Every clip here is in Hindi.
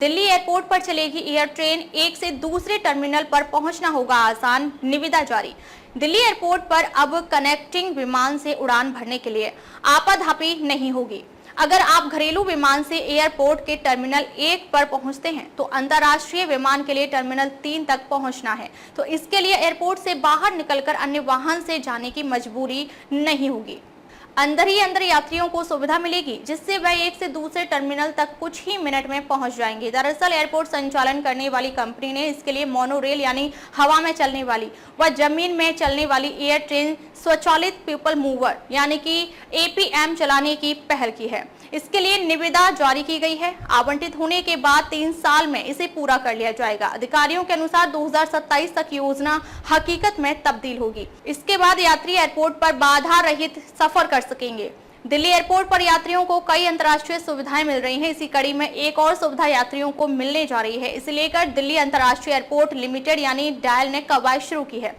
दिल्ली एयरपोर्ट पर चलेगी एयर ट्रेन, एक से दूसरे टर्मिनल पर पहुंचना होगा आसान, निविदा जारी। दिल्ली एयरपोर्ट पर अब कनेक्टिंग विमान से उड़ान भरने के लिए आपाधापी नहीं होगी। अगर आप घरेलू विमान से एयरपोर्ट के टर्मिनल 1 पर पहुंचते हैं तो अंतर्राष्ट्रीय विमान के लिए टर्मिनल 3 तक पहुंचना है, तो इसके लिए एयरपोर्ट से बाहर निकलकर अन्य वाहन से जाने की मजबूरी नहीं होगी। अंदर ही अंदर यात्रियों को सुविधा मिलेगी, जिससे वह एक से दूसरे टर्मिनल तक कुछ ही मिनट में पहुंच जाएंगे। दरअसल एयरपोर्ट संचालन करने वाली कंपनी ने इसके लिए मोनोरेल यानी हवा में चलने वाली व जमीन में चलने वाली एयर ट्रेन स्वचालित पीपल मूवर यानी कि एपीएम चलाने की पहल की है। इसके लिए निविदा जारी की गई है। आवंटित होने के बाद 3 साल में इसे पूरा कर लिया जाएगा। अधिकारियों के अनुसार 2027 तक योजना हकीकत में तब्दील होगी। इसके बाद यात्री एयरपोर्ट पर बाधा रहित सफर कर सकेंगे। दिल्ली एयरपोर्ट पर यात्रियों को कई अंतर्राष्ट्रीय सुविधाएं मिल रही हैं। इसी कड़ी में एक और सुविधा यात्रियों को मिलने जा रही है। इसे लेकर दिल्ली अंतर्राष्ट्रीय एयरपोर्ट लिमिटेड यानी डायल ने कवायद शुरू की है।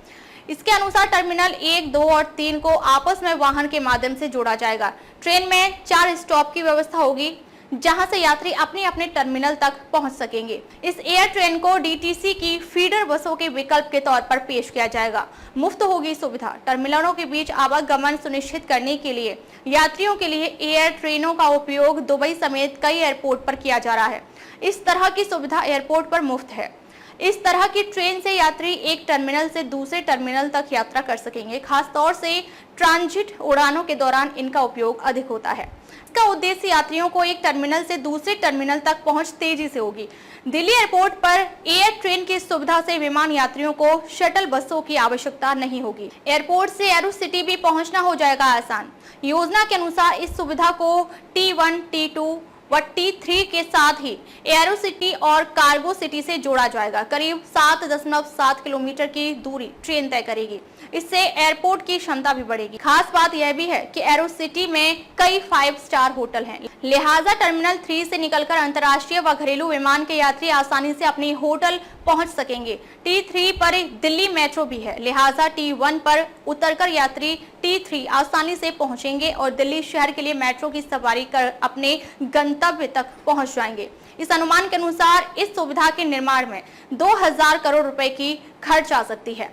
इसके अनुसार टर्मिनल 1, 2 और 3 को आपस में वाहन के माध्यम से जोड़ा जाएगा। ट्रेन में 4 स्टॉप की व्यवस्था होगी, जहां से यात्री अपने अपने टर्मिनल तक पहुंच सकेंगे। इस एयर ट्रेन को डीटीसी की फीडर बसों के विकल्प के तौर पर पेश किया जाएगा। मुफ्त होगी सुविधा। टर्मिनलों के बीच आवागमन सुनिश्चित करने के लिए यात्रियों के लिए एयर ट्रेनों का उपयोग दुबई समेत कई एयरपोर्ट पर किया जा रहा है। इस तरह की सुविधा एयरपोर्ट पर मुफ्त है। इस तरह की ट्रेन से यात्री एक टर्मिनल से दूसरे टर्मिनल तक यात्रा कर सकेंगे। खास तौर से ट्रांजिट उड़ानों के दौरान इनका उपयोग अधिक होता है। इसका उद्देश्य यात्रियों को एक टर्मिनल से दूसरे टर्मिनल तक पहुंच तेजी से होगी। दिल्ली एयरपोर्ट पर एयर ट्रेन की सुविधा से विमान यात्रियों को शटल बसों की आवश्यकता नहीं होगी। एयरपोर्ट से एरो सिटी भी पहुंचना हो जाएगा आसान। योजना के अनुसार इस सुविधा को T1, T2 व T3 के साथ ही एरो सिटी और कार्गो सिटी से जोड़ा जाएगा। करीब 7.7 किलोमीटर की दूरी ट्रेन तय करेगी। इससे एयरपोर्ट की क्षमता भी बढ़ेगी। खास बात यह भी है कि एरो सिटी में कई 5 स्टार होटल हैं, लिहाजा टर्मिनल 3 से निकलकर अंतर्राष्ट्रीय व घरेलू विमान के यात्री आसानी से अपनी होटल पहुंच सकेंगे। T3 पर दिल्ली मेट्रो भी है, लिहाजा T1 पर उतरकर यात्री T3 आसानी से पहुंचेंगे और दिल्ली शहर के लिए मेट्रो की सवारी कर अपने गंतव्य तक पहुंच जाएंगे। इस अनुमान के अनुसार इस सुविधा के निर्माण में 2000 करोड़ रुपए की खर्च आ सकती है।